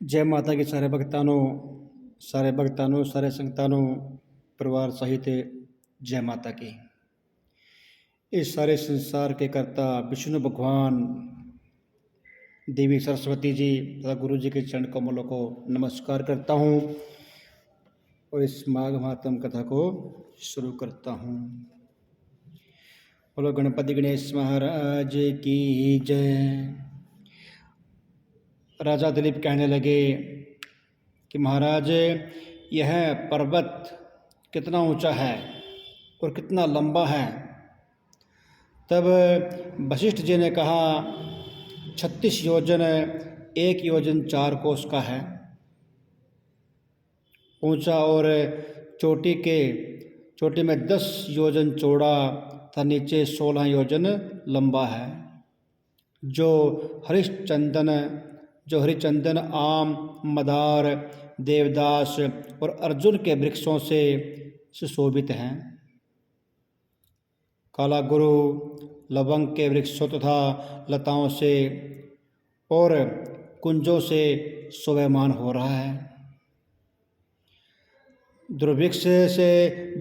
जय माता की सारे भक्तानों सारे संगतानों परिवार सहित जय माता की। इस सारे संसार के कर्ता विष्णु भगवान, देवी सरस्वती जी तथा गुरु जी के चरण कमलों को नमस्कार करता हूँ और इस माघ महात्म कथा को शुरू करता हूँ। बोलो गणपति गणेश महाराज की जय। राजा दिलीप कहने लगे कि महाराज, यह पर्वत कितना ऊंचा है और कितना लंबा है। तब वशिष्ठ जी ने कहा, 36 योजन 1 योजन 4 कोस का है ऊंचा, और चोटी में 10 योजन चौड़ा तथा नीचे 16 योजन लंबा है। जो हरिचंदन, आम, मदार, देवदास और अर्जुन के वृक्षों से सुशोभित हैं। काला गुरु लवंग के वृक्षों तथा लताओं से और कुंजों से शोभायमान हो रहा है। दुर्भिक्ष से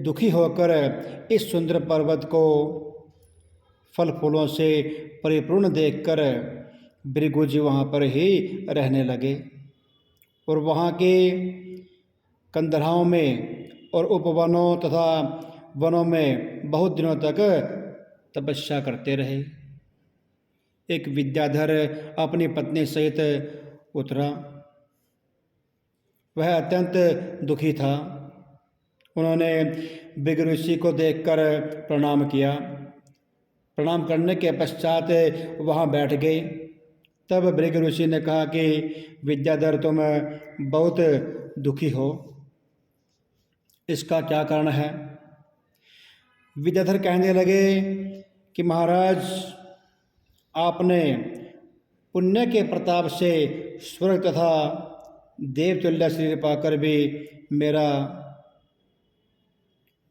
दुखी होकर इस सुंदर पर्वत को फल फूलों से परिपूर्ण देखकर भृगु जी वहाँ पर ही रहने लगे और वहाँ के कंदराओं में और उपवनों तथा वनों में बहुत दिनों तक तपस्या करते रहे। एक विद्याधर अपनी पत्नी सहित उतरा। वह अत्यंत दुखी था। उन्होंने भृगु ऋषि को देखकर प्रणाम किया। प्रणाम करने के पश्चात वहाँ बैठ गए। तब भृगु ऋषि ने कहा कि विद्याधर, तुम बहुत दुखी हो, इसका क्या कारण है? विद्याधर कहने लगे कि महाराज, आपने पुण्य के प्रताप से स्वर्ग तथा देवतुल्य शरीर पाकर भी मेरा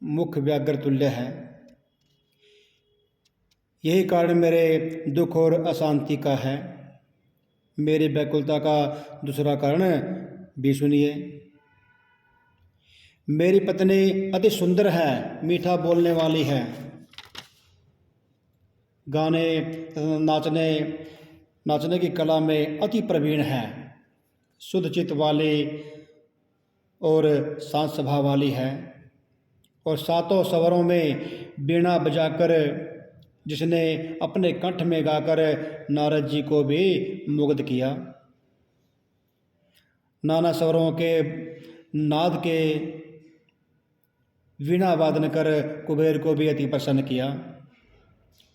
मुख व्याघ्र तुल्य है। यही कारण मेरे दुख और अशांति का है। मेरी व्याकुलता का दूसरा कारण भी सुनिए। मेरी पत्नी अति सुंदर है, मीठा बोलने वाली है, गाने नाचने की कला में अति प्रवीण है, शुद्ध चित्त वाली और शांत स्वभाव वाली है, और 7 स्वरों में वीणा बजाकर जिसने अपने कंठ में गाकर नारद जी को भी मुग्ध किया। नाना स्वरों के नाद के वीणा वादन कर कुबेर को भी अति प्रसन्न किया।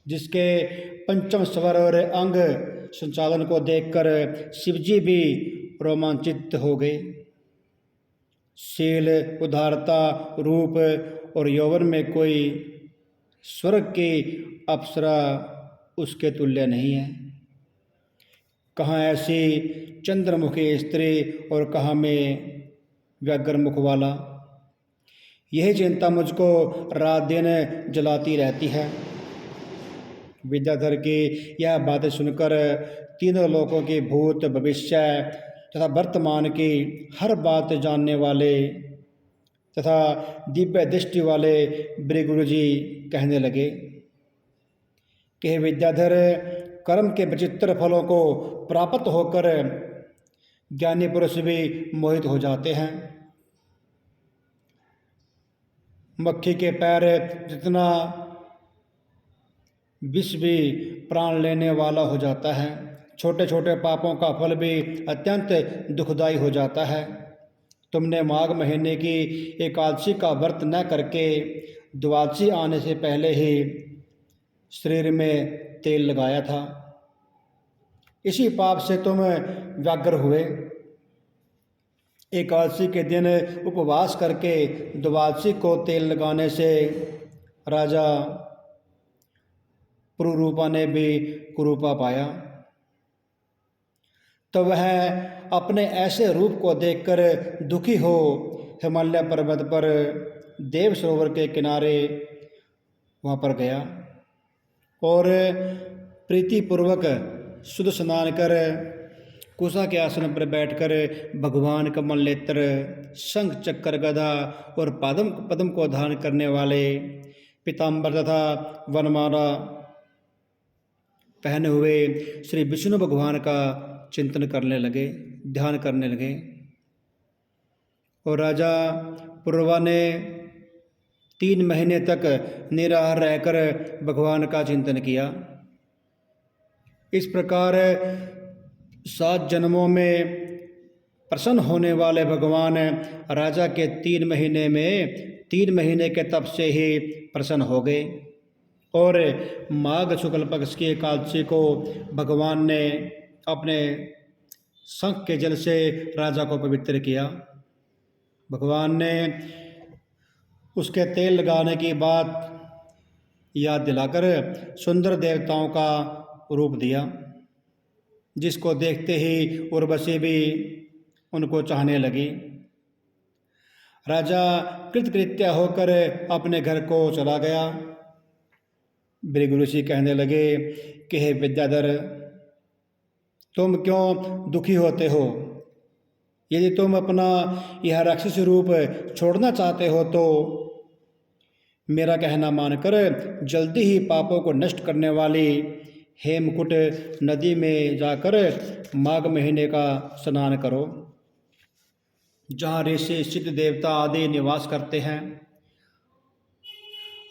जिसके पंचम स्वर और अंग संचालन को देखकर शिवजी भी रोमांचित हो गए। शील, उदारता, रूप और यौवन में कोई स्वर्ग की अप्सरा उसके तुल्य नहीं है। कहाँ ऐसी चंद्रमुखी स्त्री और कहाँ में व्याघ्र मुख वाला। यही चिंता मुझको रात दिन जलाती रहती है। विद्याधर की यह बातें सुनकर तीनों लोकों की भूत, भविष्य तथा वर्तमान की हर बात जानने वाले तथा दिव्य दृष्टि वाले भृगु जी कहने लगे कि हे विद्याधर, कर्म के विचित्र फलों को प्राप्त होकर ज्ञानी पुरुष भी मोहित हो जाते हैं। मक्खी के पैर जितना विष भी प्राण लेने वाला हो जाता है। छोटे छोटे पापों का फल भी अत्यंत दुखदायी हो जाता है। तुमने माघ महीने की एकादशी का व्रत न करके द्वादशी आने से पहले ही शरीर में तेल लगाया था। इसी पाप से तुम व्याघ्र हुए। एकादशी के दिन उपवास करके द्वादशी को तेल लगाने से राजा पुरूरूपा ने भी कुरूपा पाया। तो वह अपने ऐसे रूप को देखकर दुखी हो हिमालय पर्वत पर देव सरोवर के किनारे वहाँ पर गया और प्रीतिपूर्वक शुद्ध स्नान कर कुशा के आसन पर बैठकर भगवान कमल नेत्र, शंख चक्र गदा और पद्म पद्म को धारण करने वाले पीताम्बर तथा वनमाला पहने हुए श्री विष्णु भगवान का चिंतन करने लगे, ध्यान करने लगे। और राजा पुरवा ने 3 महीने तक निराहार रहकर भगवान का चिंतन किया। इस प्रकार 7 जन्मों में प्रसन्न होने वाले भगवान राजा के 3 महीने में 3 महीने के तप से ही प्रसन्न हो गए। और माघ शुक्ल पक्ष की एकादशी को भगवान ने अपने शंख के जल से राजा को पवित्र किया। भगवान ने उसके तेल लगाने की बात याद दिलाकर सुंदर देवताओं का रूप दिया, जिसको देखते ही उर्वशी भी उनको चाहने लगी। राजा कृतकृत्य होकर अपने घर को चला गया। भृगु ऋषि कहने लगे कि हे विद्याधर, तुम क्यों दुखी होते हो? यदि तुम अपना यह राक्षसी रूप छोड़ना चाहते हो तो मेरा कहना मानकर जल्दी ही पापों को नष्ट करने वाली हेमकुट नदी में जाकर माघ महीने का स्नान करो, जहाँ ऋषि सिद्ध देवता आदि निवास करते हैं।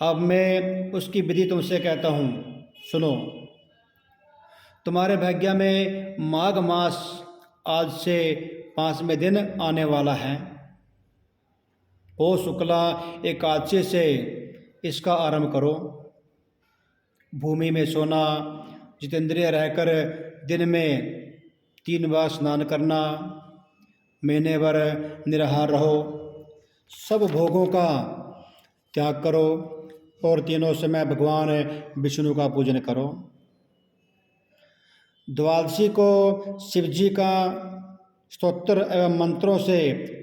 अब मैं उसकी विधि तुमसे कहता हूँ, सुनो। तुम्हारे भाग्य में माघ मास आज से 5वें दिन आने वाला है। ओ शुक्ला एकादशी से इसका आरंभ करो। भूमि में सोना, जितेंद्रिय रहकर दिन में 3 बार स्नान करना, महीने भर निराहार रहो, सब भोगों का त्याग करो और तीनों समय भगवान विष्णु का पूजन करो। द्वादशी को शिवजी का स्तोत्र एवं मंत्रों से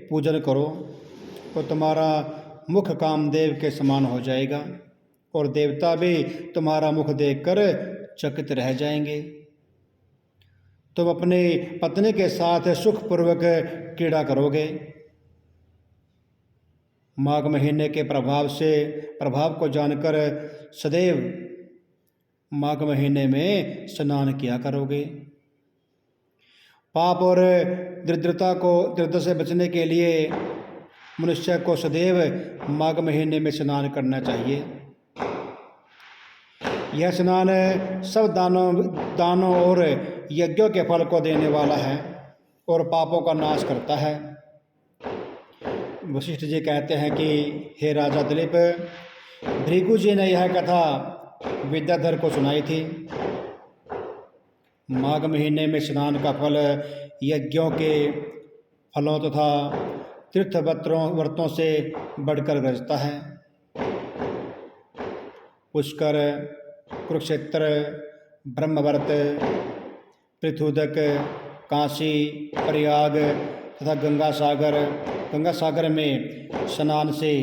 पूजन करो तो तुम्हारा मुख कामदेव के समान हो जाएगा और देवता भी तुम्हारा मुख देखकर चकित रह जाएंगे। तुम अपनी पत्नी के साथ सुखपूर्वक क्रीड़ा करोगे। माघ महीने के प्रभाव को जानकर सदैव माघ महीने में स्नान किया करोगे। पाप और दरिद्रता से बचने के लिए मनुष्य को सदैव माघ महीने में स्नान करना चाहिए। यह स्नान सब दानों और यज्ञों के फल को देने वाला है और पापों का नाश करता है। वशिष्ठ जी कहते हैं कि हे राजा दिलीप, भृगु जी ने यह कथा विद्याधर को सुनाई थी। माघ महीने में स्नान का फल यज्ञों के फलों तथा तीर्थ व्रतों से बढ़कर गरजता है। पुष्कर, कुरुक्षेत्र, ब्रह्मवर्त, पृथुदक, काशी, प्रयाग तथा गंगा सागर में स्नान से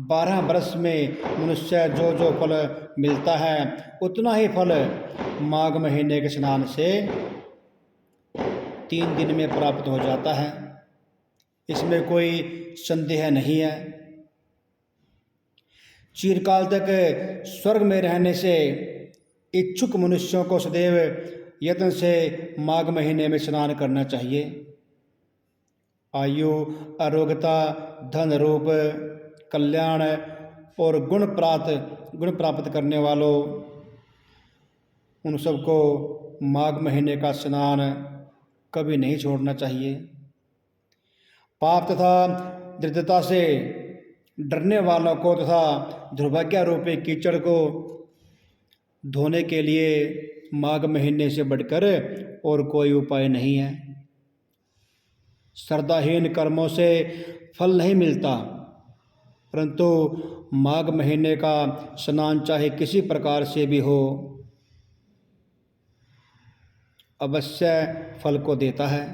12 वर्ष में मनुष्य जो फल मिलता है उतना ही फल माघ महीने के स्नान से 3 दिन में प्राप्त हो जाता है। इसमें कोई संदेह नहीं है। चिरकाल तक स्वर्ग में रहने से इच्छुक मनुष्यों को सदैव यत्न से माघ महीने में स्नान करना चाहिए। आयु, आरोग्यता, धन रूप, कल्याण और गुण प्राप्त करने वालों उन सबको माघ महीने का स्नान कभी नहीं छोड़ना चाहिए। पाप तथा दरिद्रता से डरने वालों को तथा दुर्भाग्य रूपी कीचड़ को धोने के लिए माघ महीने से बढ़कर और कोई उपाय नहीं है। श्रद्धाहीन कर्मों से फल नहीं मिलता, परंतु माघ महीने का स्नान चाहे किसी प्रकार से भी हो अवश्य फल को देता है।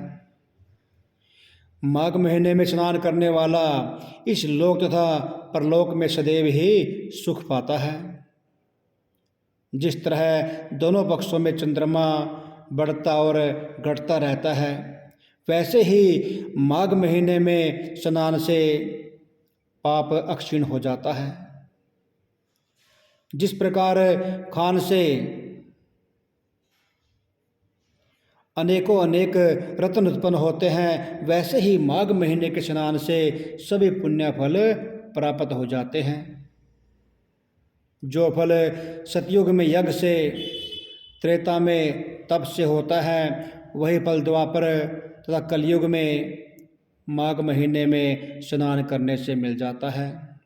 माघ महीने में स्नान करने वाला इस लोक तथा परलोक में सदैव ही सुख पाता है। जिस तरह दोनों पक्षों में चंद्रमा बढ़ता और घटता रहता है। वैसे ही माघ महीने में स्नान से पाप अक्षीण हो जाता है। जिस प्रकार खान से अनेकों अनेक रत्न उत्पन्न होते हैं, वैसे ही माघ महीने के स्नान से सभी पुण्य फल प्राप्त हो जाते हैं। जो फल सतयुग में यज्ञ से, त्रेता में तप से होता है, वही फल द्वापर तथा कलयुग में माघ महीने में स्नान करने से मिल जाता है।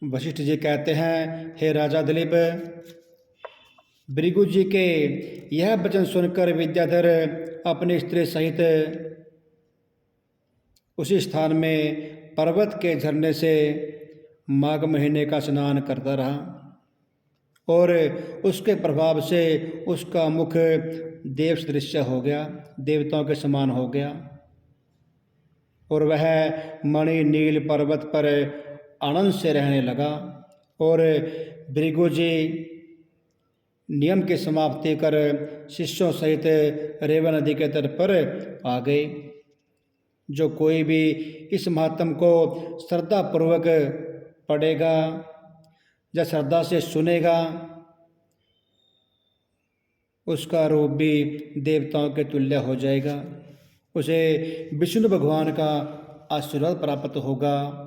वशिष्ठ जी कहते हैं, हे राजा दिलीप, भृगु जी के यह वचन सुनकर विद्याधर अपनी स्त्री सहित उसी स्थान में पर्वत के झरने से माघ महीने का स्नान करता रहा और उसके प्रभाव से उसका मुख देव सदृश हो गया, देवताओं के समान हो गया और वह मणि नील पर्वत पर आनंद से रहने लगा। और भृगु जी नियम की समाप्ति कर शिष्यों सहित रेवा नदी के तट पर आ गए। जो कोई भी इस महात्म को श्रद्धापूर्वक पढ़ेगा या श्रद्धा से सुनेगा, उसका रूप भी देवताओं के तुल्य हो जाएगा। उसे विष्णु भगवान का आशीर्वाद प्राप्त होगा।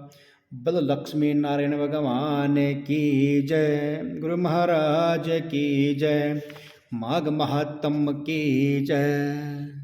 बल लक्ष्मी नारायण भगवान की जय, गुरु महाराज की जय, माघ महात्म की जय।